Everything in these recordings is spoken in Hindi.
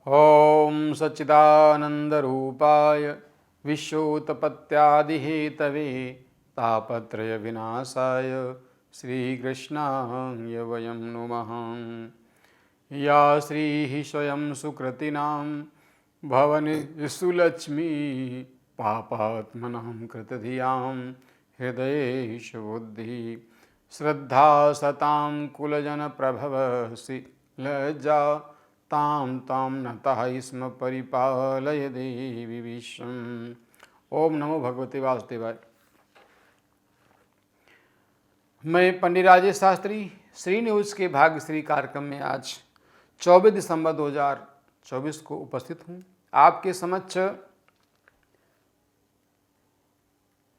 ॐ सच्चिदानन्दरूपाय विश्वोत्पत्त्यादिहेतवे तापत्रयविनाशाय श्रीकृष्णाय वयं नुमः। या श्रीः स्वयं सुकृतिनां भवनि सुलक्ष्मीः पापात्मनां कृतधियां हृदयेश बुद्धिः श्रद्धा सतां कुलजनप्रभवसि लज्जा तां तां नतः स्म परिपालय देवी विश्वम्। ओम नमो भगवते वासुदेवाय। मैं पंडित राजेश शास्त्री श्री न्यूज़ के भाग्यश्री कार्यक्रम में आज 24 दिसंबर 2024 को उपस्थित हूँ। आपके समक्ष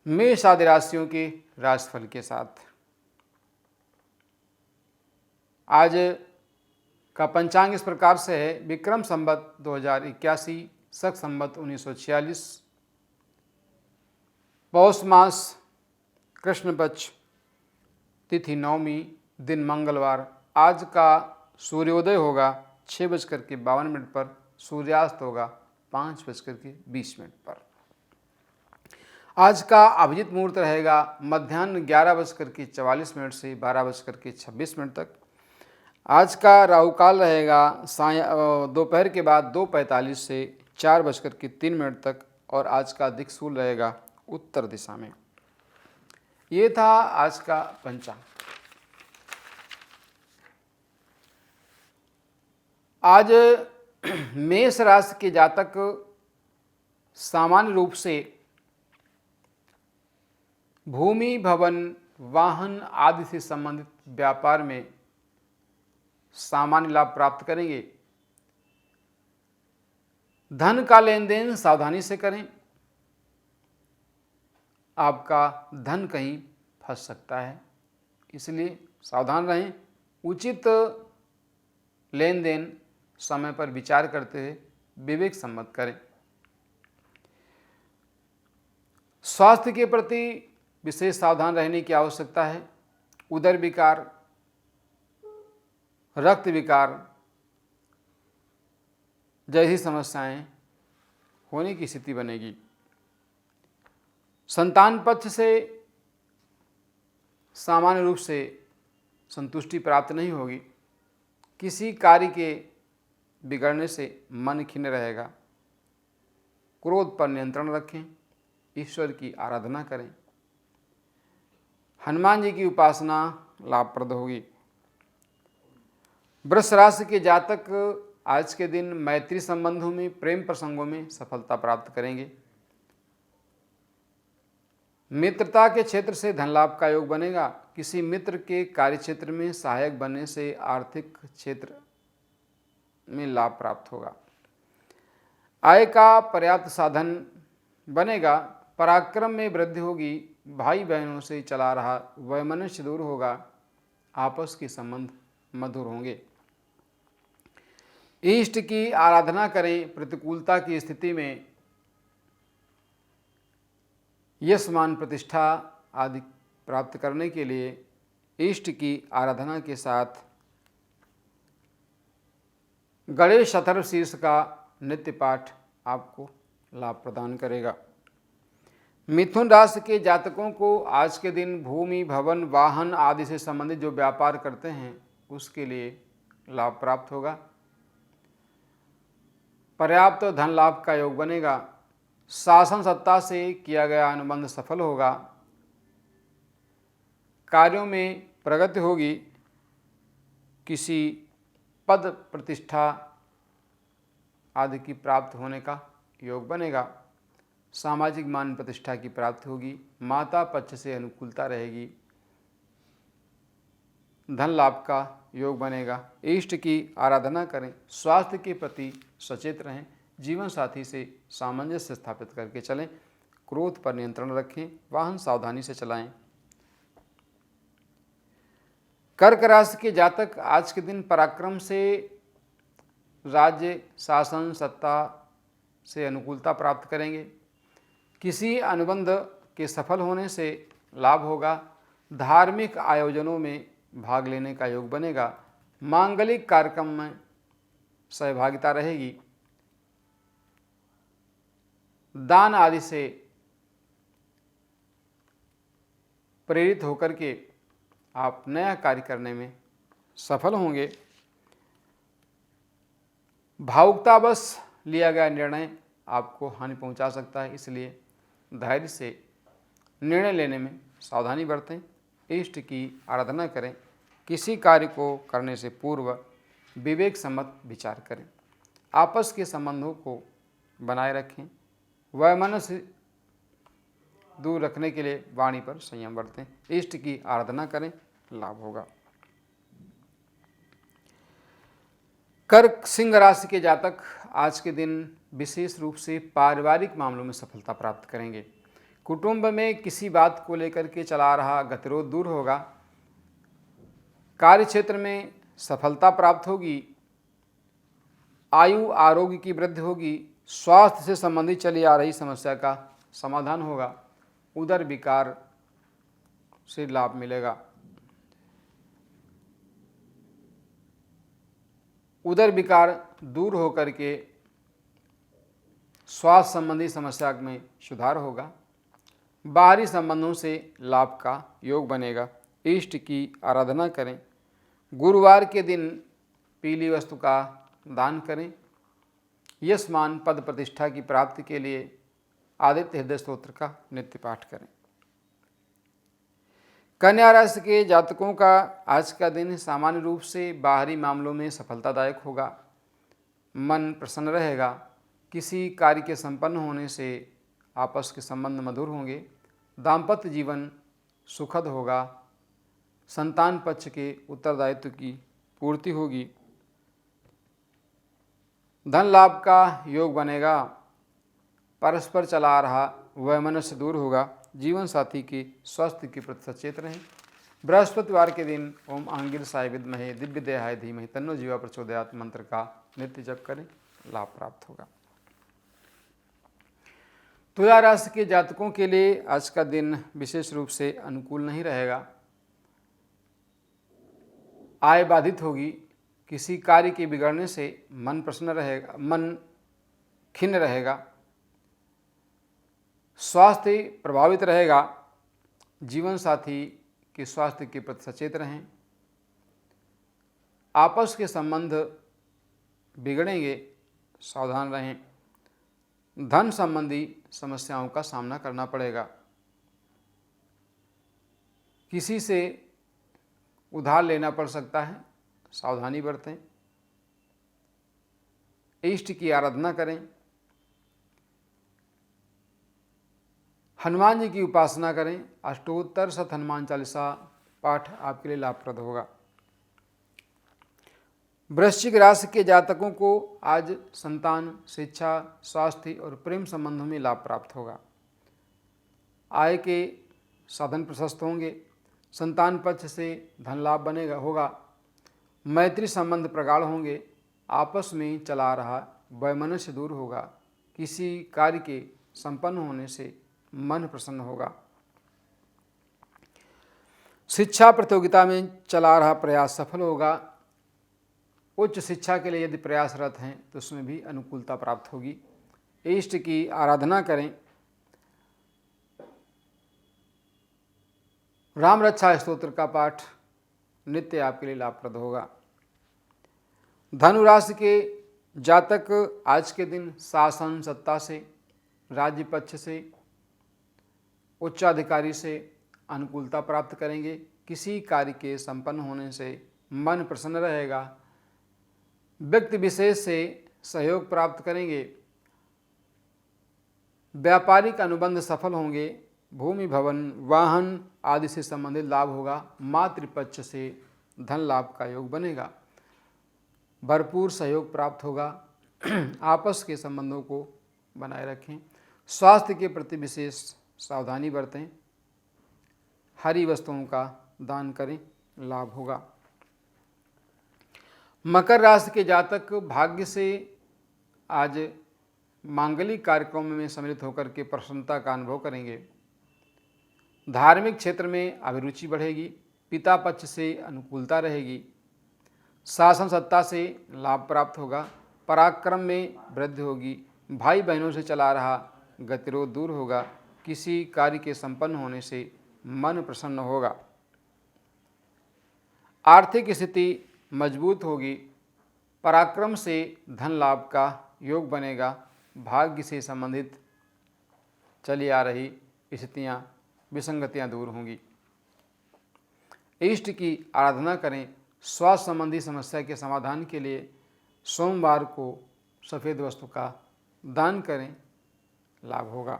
मेष आदि राशियों के राशिफल के साथ आज का पंचांग इस प्रकार से है। विक्रम संवत 2081, शक संवत 1946, पौष मास कृष्ण पक्ष, तिथि नवमी, दिन मंगलवार। आज का सूर्योदय होगा 6:52 पर, सूर्यास्त होगा 5:20 पर। आज का अभिजित मुहूर्त रहेगा मध्याह्न 11:44 से 12:26 तक। आज का राहु काल रहेगा दोपहर के बाद 2:45 से 4:03 तक और आज का दिक्सूल रहेगा उत्तर दिशा में। ये था आज का पंचांग। आज मेष राशि के जातक सामान्य रूप से भूमि, भवन, वाहन आदि से संबंधित व्यापार में सामान्य लाभ प्राप्त करेंगे। धन का लेन देन सावधानी से करें, आपका धन कहीं फंस सकता है, इसलिए सावधान रहें। उचित लेन देन समय पर विचार करते हुए विवेक सम्मत करें। स्वास्थ्य के प्रति विशेष सावधान रहने की आवश्यकता है। उदर विकार, रक्त विकार जैसी समस्याएं होने की स्थिति बनेगी। संतान पक्ष से सामान्य रूप से संतुष्टि प्राप्त नहीं होगी। किसी कार्य के बिगड़ने से मन खिन्न रहेगा। क्रोध पर नियंत्रण रखें। ईश्वर की आराधना करें। हनुमान जी की उपासना लाभप्रद होगी। वृष राशि के जातक आज के दिन मैत्री संबंधों में, प्रेम प्रसंगों में सफलता प्राप्त करेंगे। मित्रता के क्षेत्र से धन लाभ का योग बनेगा। किसी मित्र के कार्य क्षेत्र में सहायक बनने से आर्थिक क्षेत्र में लाभ प्राप्त होगा। आय का पर्याप्त साधन बनेगा। पराक्रम में वृद्धि होगी। भाई बहनों से चला रहा वैमनस्य दूर होगा। आपस के संबंध मधुर होंगे। इष्ट की आराधना करें। प्रतिकूलता की स्थिति में यश, मान, प्रतिष्ठा आदि प्राप्त करने के लिए इष्ट की आराधना के साथ गणेश अथर्वशीर्ष का नित्य पाठ आपको लाभ प्रदान करेगा। मिथुन राशि के जातकों को आज के दिन भूमि, भवन, वाहन आदि से संबंधित जो व्यापार करते हैं उसके लिए लाभ प्राप्त होगा। पर्याप्त धन लाभ का योग बनेगा। शासन सत्ता से किया गया अनुबंध सफल होगा। कार्यों में प्रगति होगी। किसी पद, प्रतिष्ठा आदि की प्राप्त होने का योग बनेगा। सामाजिक मान प्रतिष्ठा की प्राप्ति होगी। माता पक्ष से अनुकूलता रहेगी। धन लाभ का योग बनेगा। इष्ट की आराधना करें। स्वास्थ्य के प्रति सचेत रहें। जीवन साथी से सामंजस्य स्थापित करके चलें। क्रोध पर नियंत्रण रखें। वाहन सावधानी से चलाएं। कर्क राशि के जातक आज के दिन पराक्रम से राज्य, शासन, सत्ता से अनुकूलता प्राप्त करेंगे। किसी अनुबंध के सफल होने से लाभ होगा। धार्मिक आयोजनों में भाग लेने का योग बनेगा। मांगलिक कार्यक्रम में सहभागिता रहेगी। दान आदि से प्रेरित होकर के आप नया कार्य करने में सफल होंगे। भावुकतावश लिया गया निर्णय आपको हानि पहुंचा सकता है, इसलिए धैर्य से निर्णय लेने में सावधानी बरतें। इष्ट की आराधना करें। किसी कार्य को करने से पूर्व विवेक सम्मत विचार करें। आपस के संबंधों को बनाए रखें। वैमनस्य दूर रखने के लिए वाणी पर संयम बरतें। इष्ट की आराधना करें, लाभ होगा। कर्क सिंह राशि के जातक आज के दिन विशेष रूप से पारिवारिक मामलों में सफलता प्राप्त करेंगे। कुटुंब में किसी बात को लेकर के चला रहा गतिरोध दूर होगा। कार्य क्षेत्र में सफलता प्राप्त होगी। आयु आरोग्य की वृद्धि होगी। स्वास्थ्य से संबंधित चली आ रही समस्या का समाधान होगा। उदर विकार से लाभ मिलेगा। उदर विकार दूर होकर के स्वास्थ्य संबंधी समस्या में सुधार होगा। बाहरी संबंधों से लाभ का योग बनेगा। इष्ट की आराधना करें। गुरुवार के दिन पीली वस्तु का दान करें। यशमान पद प्रतिष्ठा की प्राप्ति के लिए आदित्य हृदय स्तोत्र का नित्य पाठ करें। कन्या राशि के जातकों का आज का दिन सामान्य रूप से बाहरी मामलों में सफलतादायक होगा। मन प्रसन्न रहेगा। किसी कार्य के संपन्न होने से आपस के संबंध मधुर होंगे। दाम्पत्य जीवन सुखद होगा। संतान पक्ष के उत्तरदायित्व की पूर्ति होगी। धन लाभ का योग बनेगा। परस्पर चला रहा वैमनस्य दूर होगा। जीवन साथी के स्वास्थ्य के प्रति सचेत रहें। बृहस्पतिवार के दिन ओम आंगिरसाय विद्महे दिव्य देहाय धीमहि तन्नो जीवा प्रचोदयात् मंत्र का नित्य जप करें, लाभ प्राप्त होगा। तुला राशि के जातकों के लिए आज का दिन विशेष रूप से अनुकूल नहीं रहेगा। आय बाधित होगी। किसी कार्य के बिगड़ने से मन प्रसन्न रहेगा, मन खिन्न रहेगा। स्वास्थ्य प्रभावित रहेगा। जीवन साथी के स्वास्थ्य के प्रति सचेत रहें। आपस के संबंध बिगड़ेंगे, सावधान रहें। धन संबंधी समस्याओं का सामना करना पड़ेगा। किसी से उधार लेना पड़ सकता है, सावधानी बरतें। इष्ट की आराधना करें। हनुमान जी की उपासना करें। अष्टोत्तर शत हनुमान चालीसा पाठ आपके लिए लाभप्रद होगा। वृश्चिक राशि के जातकों को आज संतान, शिक्षा, स्वास्थ्य और प्रेम संबंधों में लाभ प्राप्त होगा। आय के साधन प्रशस्त होंगे। संतान पक्ष से धन लाभ बनेगा होगा। मैत्री संबंध प्रगाढ़ होंगे। आपस में चला रहा वैमनस्य दूर होगा। किसी कार्य के संपन्न होने से मन प्रसन्न होगा। शिक्षा प्रतियोगिता में चला रहा प्रयास सफल होगा। उच्च शिक्षा के लिए यदि प्रयासरत हैं तो उसमें भी अनुकूलता प्राप्त होगी। इष्ट की आराधना करें। राम रक्षा स्तोत्र का पाठ नित्य आपके लिए लाभप्रद होगा। धनु राशि के जातक आज के दिन शासन सत्ता से, राज्य पक्ष से, उच्चाधिकारी से अनुकूलता प्राप्त करेंगे। किसी कार्य के संपन्न होने से मन प्रसन्न रहेगा। व्यक्ति विशेष से सहयोग प्राप्त करेंगे। व्यापारिक अनुबंध सफल होंगे। भूमि, भवन, वाहन आदि से संबंधित लाभ होगा। मातृपक्ष से धन लाभ का योग बनेगा। भरपूर सहयोग प्राप्त होगा। आपस के संबंधों को बनाए रखें। स्वास्थ्य के प्रति विशेष सावधानी बरतें। हरी वस्तुओं का दान करें, लाभ होगा। मकर राशि के जातक भाग्य से आज मांगलिक कार्यक्रमों में सम्मिलित होकर के प्रसन्नता का अनुभव करेंगे। धार्मिक क्षेत्र में अभिरुचि बढ़ेगी। पिता पक्ष से अनुकूलता रहेगी। शासन सत्ता से लाभ प्राप्त होगा। पराक्रम में वृद्धि होगी। भाई बहनों से चला रहा गतिरोध दूर होगा। किसी कार्य के संपन्न होने से मन प्रसन्न होगा। आर्थिक स्थिति मजबूत होगी। पराक्रम से धन लाभ का योग बनेगा। भाग्य से संबंधित चली आ रही स्थितियाँ, विसंगतियाँ दूर होंगी। इष्ट की आराधना करें। स्वास्थ्य संबंधी समस्या के समाधान के लिए सोमवार को सफ़ेद वस्तु का दान करें, लाभ होगा।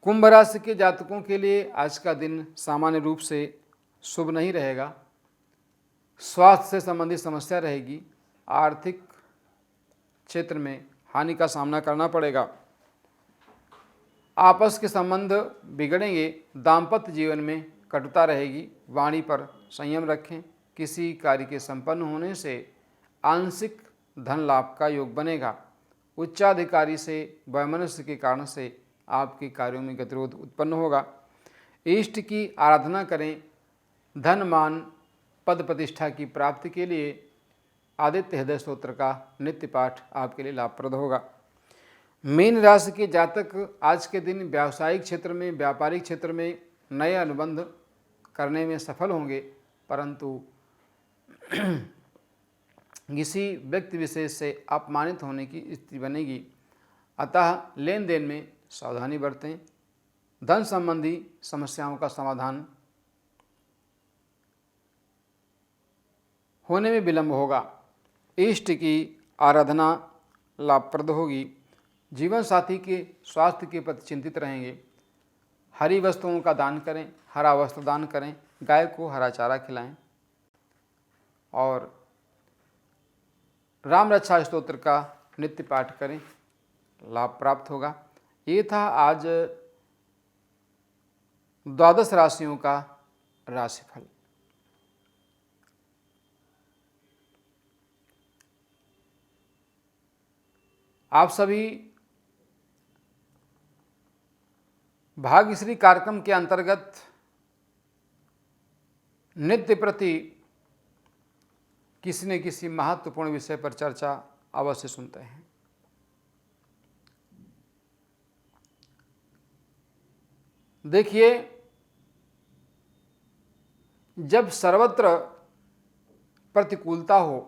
कुंभ राशि के जातकों के लिए आज का दिन सामान्य रूप से शुभ नहीं रहेगा। स्वास्थ्य से संबंधित समस्या रहेगी। आर्थिक क्षेत्र में हानि का सामना करना पड़ेगा। आपस के संबंध बिगड़ेंगे। दाम्पत्य जीवन में कटुता रहेगी। वाणी पर संयम रखें। किसी कार्य के संपन्न होने से आंशिक धन लाभ का योग बनेगा। उच्चाधिकारी से वैमनस्य के कारण से आपके कार्यों में गतिरोध उत्पन्न होगा। इष्ट की आराधना करें। धन मान पद प्रतिष्ठा की प्राप्ति के लिए आदित्य हृदय स्तोत्र का नित्य पाठ आपके लिए लाभप्रद होगा। मीन राशि के जातक आज के दिन व्यावसायिक क्षेत्र में, व्यापारिक क्षेत्र में नए अनुबंध करने में सफल होंगे, परंतु किसी व्यक्ति विशेष से अपमानित होने की स्थिति बनेगी। अतः लेन देन में सावधानी बरतें। धन संबंधी समस्याओं का समाधान होने में विलंब होगा। इष्ट की आराधना लाभप्रद होगी। जीवन साथी के स्वास्थ्य के प्रति चिंतित रहेंगे। हरी वस्तुओं का दान करें। हरा वस्त्र दान करें। गाय को हरा चारा खिलाएं और राम रक्षा स्तोत्र का नित्य पाठ करें, लाभ प्राप्त होगा। ये था आज 12 राशियों का राशिफल। आप सभी भाग्यश्री कार्यक्रम के अंतर्गत नित्य प्रति किसी न किसी महत्वपूर्ण विषय पर चर्चा अवश्य सुनते हैं। देखिए, जब सर्वत्र प्रतिकूलता हो,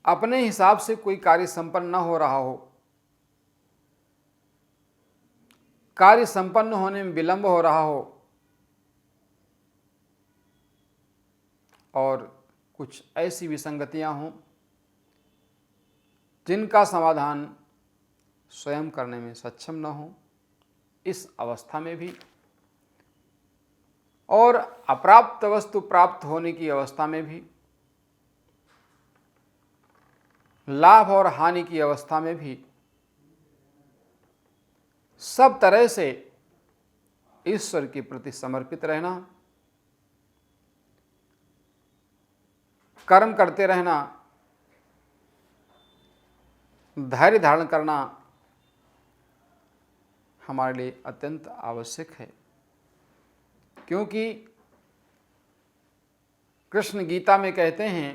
अपने हिसाब से कोई कार्य संपन्न न हो रहा हो, कार्य संपन्न होने में विलंब हो रहा हो और कुछ ऐसी विसंगतियां हों जिनका समाधान स्वयं करने में सक्षम न हो, इस अवस्था में भी और अप्राप्त वस्तु प्राप्त होने की अवस्था में भी, लाभ और हानि की अवस्था में भी, सब तरह से ईश्वर के प्रति समर्पित रहना, कर्म करते रहना, धैर्य धारण करना हमारे लिए अत्यंत आवश्यक है। क्योंकि कृष्ण गीता में कहते हैं,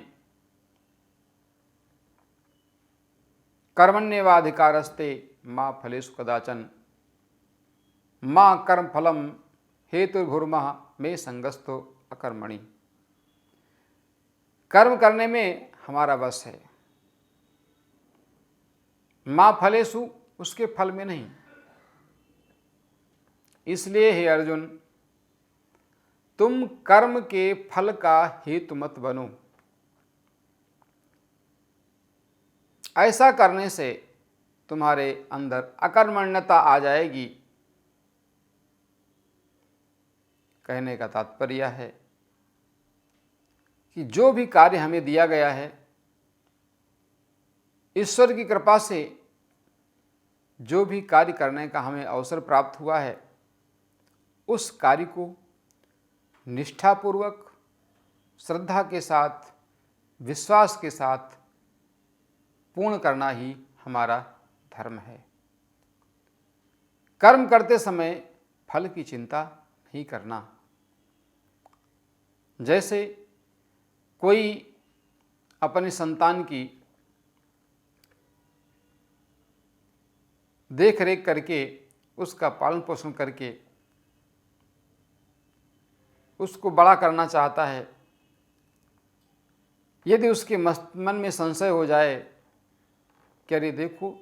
कर्मण्येवाधिकारस्ते मां फलेषु कदाचन मां कर्म फलम हेतुर्भुर्मः मे संगस्तो अकर्मणि। कर्म करने में हमारा बस है, मां फलेषु, उसके फल में नहीं। इसलिए हे अर्जुन, तुम कर्म के फल का हेतु मत बनो। ऐसा करने से तुम्हारे अंदर अकर्मण्यता आ जाएगी। कहने का तात्पर्य है कि जो भी कार्य हमें दिया गया है, ईश्वर की कृपा से जो भी कार्य करने का हमें अवसर प्राप्त हुआ है, उस कार्य को निष्ठापूर्वक, श्रद्धा के साथ, विश्वास के साथ पूर्ण करना ही हमारा धर्म है। कर्म करते समय फल की चिंता नहीं करना। जैसे कोई अपने संतान की देख रेख करके, उसका पालन पोषण करके उसको बड़ा करना चाहता है। यदि उसके मन में संशय हो जाए कि अरे देखो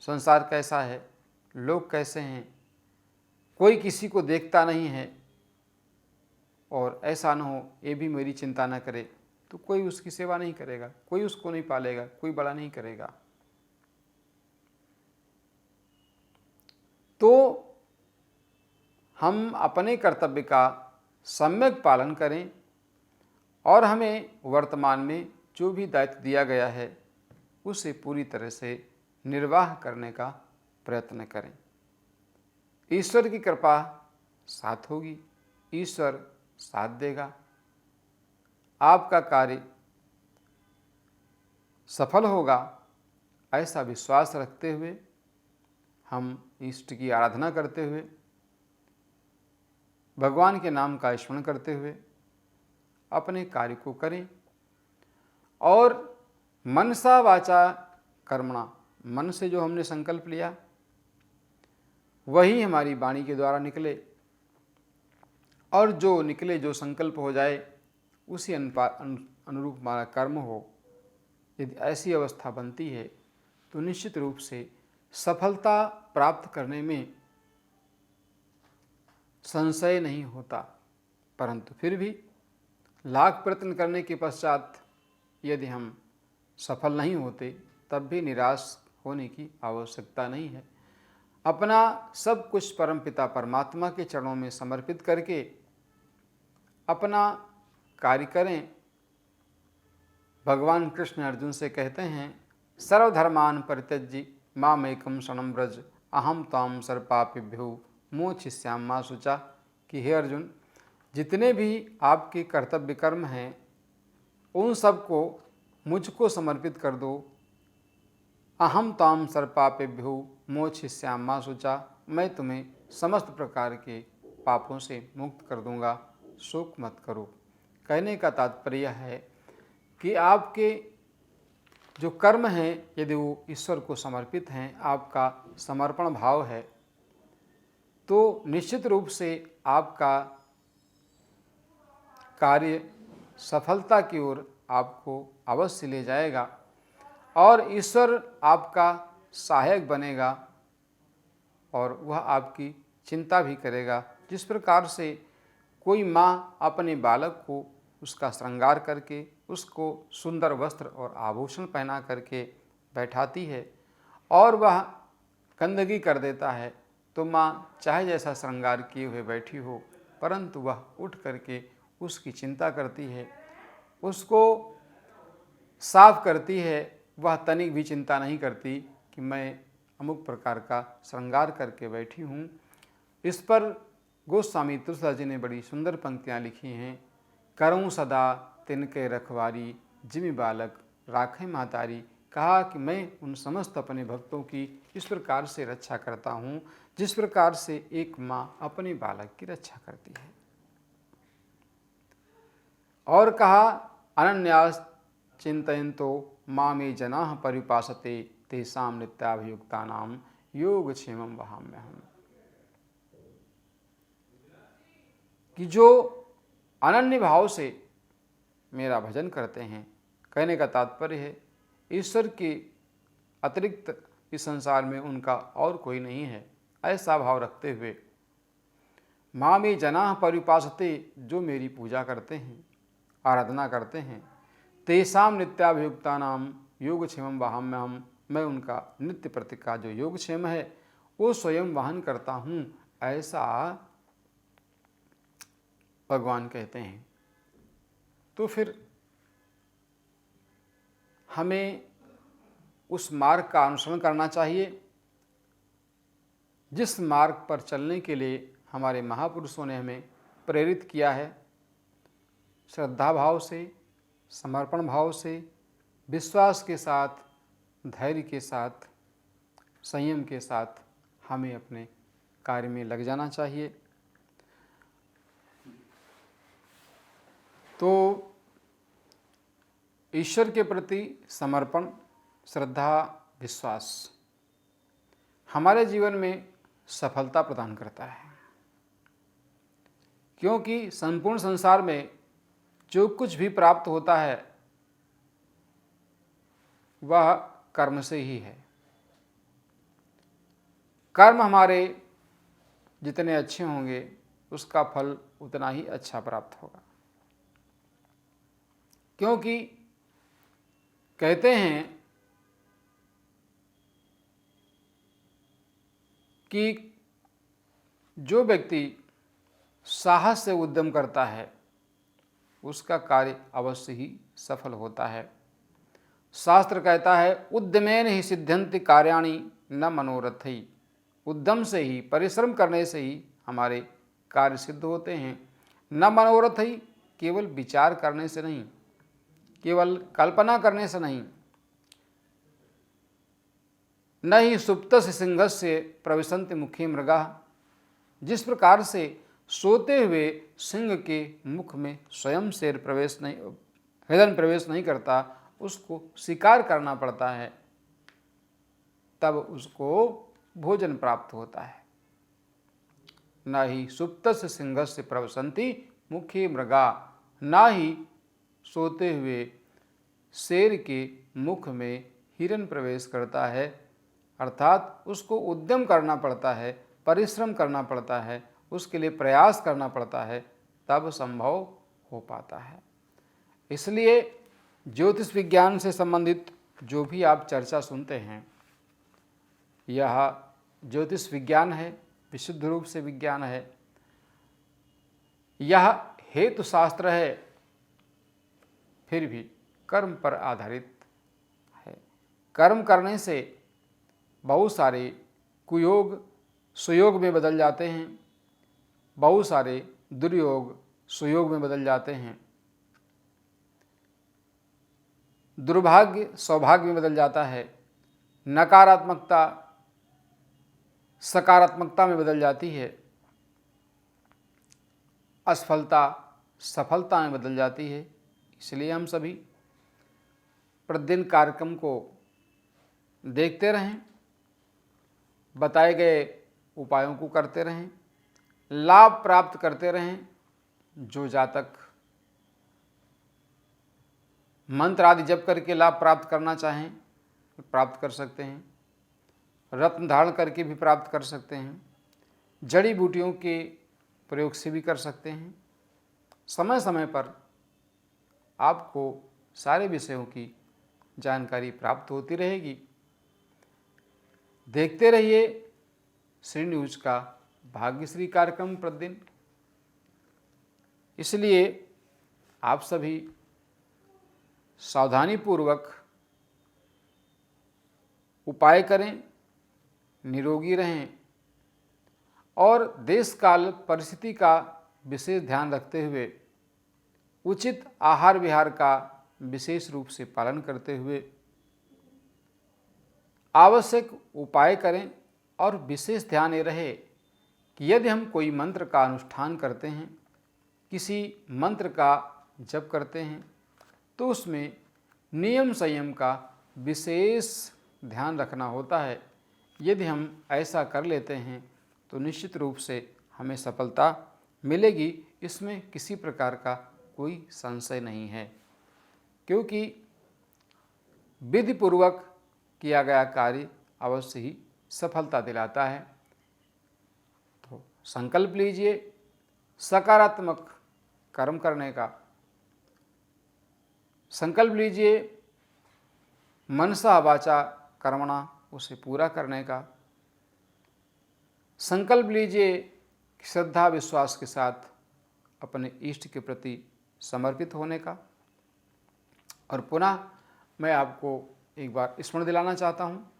संसार कैसा है, लोग कैसे हैं, कोई किसी को देखता नहीं है, और ऐसा न हो ये भी मेरी चिंता न करे, तो कोई उसकी सेवा नहीं करेगा, कोई उसको नहीं पालेगा, कोई बड़ा नहीं करेगा। तो हम अपने कर्तव्य का सम्यक पालन करें और हमें वर्तमान में जो भी दायित्व दिया गया है उसे पूरी तरह से निर्वाह करने का प्रयत्न करें। ईश्वर की कृपा साथ होगी, ईश्वर साथ देगा। आपका कार्य सफल होगा, ऐसा विश्वास रखते हुए हम इष्ट की आराधना करते हुए, भगवान के नाम का स्मरण करते हुए अपने कार्य को करें। और मनसा वाचा कर्मणा, मन से जो हमने संकल्प लिया वही हमारी वाणी के द्वारा निकले, और जो निकले, जो संकल्प हो जाए उसी अनुरूप हमारा कर्म हो। यदि ऐसी अवस्था बनती है तो निश्चित रूप से सफलता प्राप्त करने में संशय नहीं होता। परंतु फिर भी लाख प्रयत्न करने के पश्चात यदि हम सफल नहीं होते तब भी निराश होने की आवश्यकता नहीं है। अपना सब कुछ परमपिता परमात्मा के चरणों में समर्पित करके अपना कार्य करें। भगवान कृष्ण अर्जुन से कहते हैं, सर्वधर्मान परित्यज्य मामेकं शरणं व्रज अहम त्वां सर्वपापेभ्यो मोक्षयिष्यामि मा शुचा। कि हे अर्जुन, जितने भी आपके कर्तव्य कर्म हैं उन सबको मुझको समर्पित कर दो। अहम त्वां सर्वपापेभ्यो मोक्षयिष्यामि मा शुचा, मैं तुम्हें समस्त प्रकार के पापों से मुक्त कर दूंगा, शोक मत करो। कहने का तात्पर्य है कि आपके जो कर्म हैं यदि वो ईश्वर को समर्पित हैं, आपका समर्पण भाव है, तो निश्चित रूप से आपका कार्य सफलता की ओर आपको अवश्य ले जाएगा और ईश्वर आपका सहायक बनेगा और वह आपकी चिंता भी करेगा। जिस प्रकार से कोई माँ अपने बालक को उसका श्रृंगार करके उसको सुंदर वस्त्र और आभूषण पहना करके बैठाती है और वह गंदगी कर देता है, तो माँ चाहे जैसा श्रृंगार किए हुए बैठी हो, परंतु वह उठ करके उसकी चिंता करती है, उसको साफ करती है। वह तनिक भी चिंता नहीं करती कि मैं अमुक प्रकार का श्रृंगार करके बैठी हूँ। इस पर गोस्वामी तुलसीदास जी ने बड़ी सुंदर पंक्तियाँ लिखी हैं। करूँ सदा तिनके रखवारी, जिमि बालक राखे महतारी। कहा कि मैं उन समस्त अपने भक्तों की इस प्रकार से रक्षा करता हूँ जिस प्रकार से एक माँ अपने बालक की रक्षा करती है। और कहा, अनन्यास चिंतयन्तो मामे जनाः पर्युपासते तेषां नित्याभियुक्तानां योगक्षेमं वहाम्यहम्। कि जो अनन्य भाव से मेरा भजन करते हैं, कहने का तात्पर्य है ईश्वर के अतिरिक्त इस संसार में उनका और कोई नहीं है, ऐसा भाव रखते हुए मामे जनाः पर्युपासते, जो मेरी पूजा करते हैं, आराधना करते हैं, तेषां नित्याभियुक्तानां योगक्षेमं वहाम्यहम्, मैं उनका नित्य प्रति का जो योगक्षेम है वो स्वयं वहन करता हूँ, ऐसा भगवान कहते हैं। तो फिर हमें उस मार्ग का अनुसरण करना चाहिए जिस मार्ग पर चलने के लिए हमारे महापुरुषों ने हमें प्रेरित किया है। श्रद्धा भाव से, समर्पण भाव से, विश्वास के साथ, धैर्य के साथ, संयम के साथ हमें अपने कार्य में लग जाना चाहिए। तो ईश्वर के प्रति समर्पण, श्रद्धा, विश्वास, हमारे जीवन में सफलता प्रदान करता है, क्योंकि संपूर्ण संसार में जो कुछ भी प्राप्त होता है वह कर्म से ही है। कर्म हमारे जितने अच्छे होंगे उसका फल उतना ही अच्छा प्राप्त होगा, क्योंकि कहते हैं कि जो व्यक्ति साहस से उद्यम करता है उसका कार्य अवश्य ही सफल होता है। शास्त्र कहता है उद्यमेन ही सिद्ध्यन्ति कार्याणि न मनोरथै। उद्यम से ही, परिश्रम करने से ही हमारे कार्य सिद्ध होते हैं। न मनोरथै, केवल विचार करने से नहीं, केवल कल्पना करने से नहीं। न ही सुप्तस्य सिंहस्य प्रविशन्ति मुखे मृगाः। जिस प्रकार से सोते हुए सिंह के मुख में स्वयं शेर प्रवेश नहीं, हिरण प्रवेश नहीं करता, उसको शिकार करना पड़ता है, तब उसको भोजन प्राप्त होता है। न ही सुप्तस्य सिंहस्य प्रविशन्ति मुखे मृगा। ना ही सोते हुए शेर के मुख में हिरण प्रवेश करता है, अर्थात उसको उद्यम करना पड़ता है, परिश्रम करना पड़ता है, उसके लिए प्रयास करना पड़ता है, तब संभव हो पाता है। इसलिए ज्योतिष विज्ञान से संबंधित जो भी आप चर्चा सुनते हैं, यह ज्योतिष विज्ञान है, विशुद्ध रूप से विज्ञान है। यह हेतु शास्त्र है, फिर भी कर्म पर आधारित है। कर्म करने से बहुत सारे कुयोग सुयोग में बदल जाते हैं, बहुत सारे दुर्योग सुयोग में बदल जाते हैं, दुर्भाग्य सौभाग्य में बदल जाता है, नकारात्मकता सकारात्मकता में बदल जाती है, असफलता सफलता में बदल जाती है। इसलिए हम सभी प्रतिदिन कार्यक्रम को देखते रहें, बताए गए उपायों को करते रहें, लाभ प्राप्त करते रहें। जो जातक मंत्र आदि जप करके लाभ प्राप्त करना चाहें प्राप्त कर सकते हैं, रत्न धारण करके भी प्राप्त कर सकते हैं, जड़ी बूटियों के प्रयोग से भी कर सकते हैं। समय समय पर आपको सारे विषयों की जानकारी प्राप्त होती रहेगी। देखते रहिए श्री न्यूज का भाग्यश्री कार्यक्रम प्रतिदिन। इसलिए आप सभी सावधानीपूर्वक उपाय करें, निरोगी रहें और देश काल परिस्थिति का विशेष ध्यान रखते हुए उचित आहार विहार का विशेष रूप से पालन करते हुए आवश्यक उपाय करें। और विशेष ध्यान ये रहे कि यदि हम कोई मंत्र का अनुष्ठान करते हैं, किसी मंत्र का जप करते हैं, तो उसमें नियम संयम का विशेष ध्यान रखना होता है। यदि हम ऐसा कर लेते हैं तो निश्चित रूप से हमें सफलता मिलेगी, इसमें किसी प्रकार का कोई संशय नहीं है, क्योंकि विधिपूर्वक किया गया कार्य अवश्य ही सफलता दिलाता है। तो संकल्प लीजिए सकारात्मक कर्म करने का, संकल्प लीजिए मनसा वाचा कर्मणा उसे पूरा करने का, संकल्प लीजिए श्रद्धा विश्वास के साथ अपने इष्ट के प्रति समर्पित होने का। और पुनः मैं आपको एक बार स्मरण दिलाना चाहता हूँ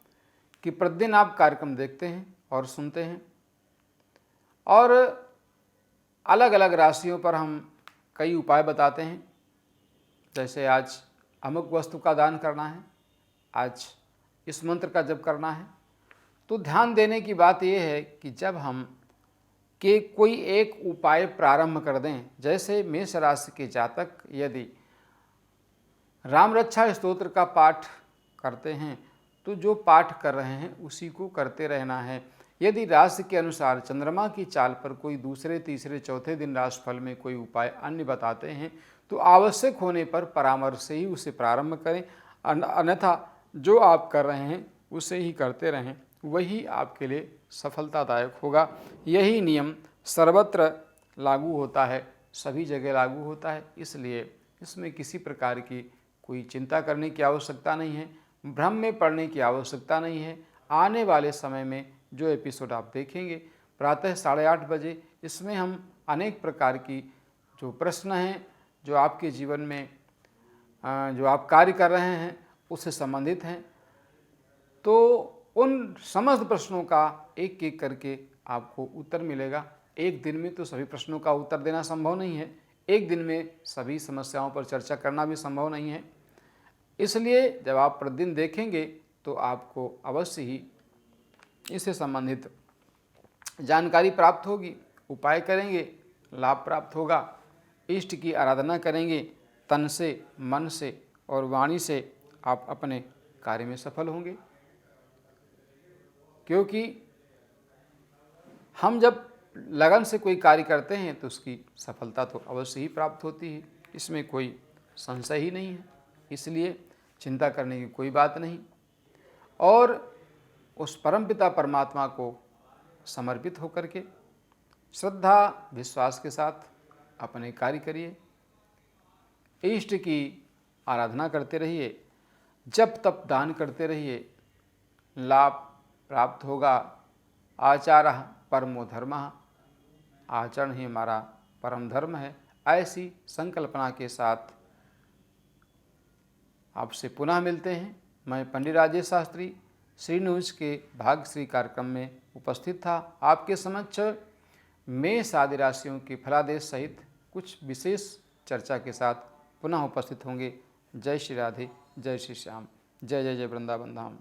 कि प्रतिदिन आप कार्यक्रम देखते हैं और सुनते हैं, और अलग अलग राशियों पर हम कई उपाय बताते हैं। जैसे आज अमुक वस्तु का दान करना है, आज इस मंत्र का जप करना है। तो ध्यान देने की बात यह है कि जब हम के कोई एक उपाय प्रारंभ कर दें, जैसे मेष राशि के जातक यदि राम रक्षा स्तोत्र का पाठ करते हैं तो जो पाठ कर रहे हैं उसी को करते रहना है। यदि राशि के अनुसार चंद्रमा की चाल पर कोई दूसरे, तीसरे, चौथे दिन राशिफल में कोई उपाय अन्य बताते हैं तो आवश्यक होने पर परामर्श से ही उसे प्रारंभ करें, अन्यथा जो आप कर रहे हैं उसे ही करते रहें, वही आपके लिए सफलतादायक होगा। यही नियम सर्वत्र लागू होता है, सभी जगह लागू होता है, इसलिए इसमें किसी प्रकार की कोई चिंता करने की आवश्यकता नहीं है, भ्रम में पड़ने की आवश्यकता नहीं है। आने वाले समय में जो एपिसोड आप देखेंगे प्रातः 8:30 बजे, इसमें हम अनेक प्रकार की जो प्रश्न हैं, जो आपके जीवन में जो आप कार्य कर रहे हैं उससे संबंधित हैं, तो उन समस्त प्रश्नों का एक एक करके आपको उत्तर मिलेगा। एक दिन में तो सभी प्रश्नों का उत्तर देना संभव नहीं है, एक दिन में सभी समस्याओं पर चर्चा करना भी संभव नहीं है। इसलिए जब आप प्रतिदिन देखेंगे तो आपको अवश्य ही इससे संबंधित जानकारी प्राप्त होगी, उपाय करेंगे, लाभ प्राप्त होगा। इष्ट की आराधना करेंगे, तन से, मन से और वाणी से आप अपने कार्य में सफल होंगे, क्योंकि हम जब लगन से कोई कार्य करते हैं तो उसकी सफलता तो अवश्य ही प्राप्त होती है, इसमें कोई संशय ही नहीं है। इसलिए चिंता करने की कोई बात नहीं, और उस परमपिता परमात्मा को समर्पित होकर के श्रद्धा विश्वास के साथ अपने कार्य करिए, इष्ट की आराधना करते रहिए, जप तप दान करते रहिए, लाभ प्राप्त होगा। आचारः परमो धर्मः, आचरण ही हमारा परम धर्म है। ऐसी संकल्पना के साथ आपसे पुनः मिलते हैं। मैं पंडित राजेश शास्त्री श्री न्यूज के भाग्यश्री कार्यक्रम में उपस्थित था। आपके समक्ष मेष आदि राशियों के फलादेश सहित कुछ विशेष चर्चा के साथ पुनः उपस्थित होंगे। जय श्री राधे, जय श्री श्याम, जय जय जय वृंदावन धाम।